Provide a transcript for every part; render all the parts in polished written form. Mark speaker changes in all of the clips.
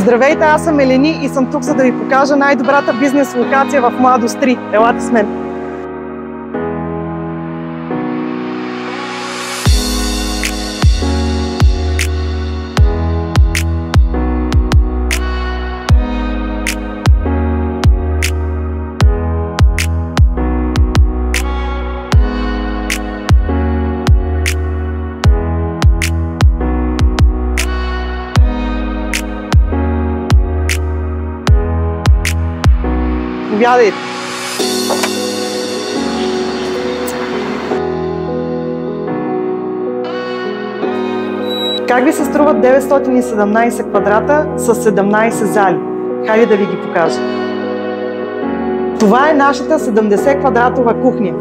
Speaker 1: Здравейте, аз съм Елени и съм тук, за да ви покажа най-добрата бизнес локация в Младост 3. Елате с мен! Повядайте! Как ви се струват 917 квадрата с 17 зали? Хайде да ви ги покажа. Това е нашата 70 квадратова кухня.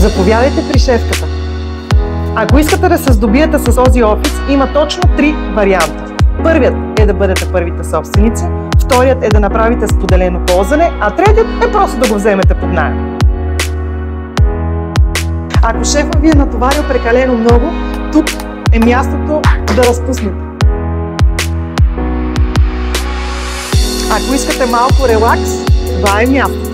Speaker 1: Заповядайте при шефката. Ако искате да се здобиете с този офис, има точно 3 варианта. Първият е да бъдете първите собственици, вторият е да направите споделено ползване, а третият е просто да го вземете под наем. Ако шефът ви е натоварил прекалено много, тук е мястото да разпуснете. Ако искате малко релакс, това е мястото.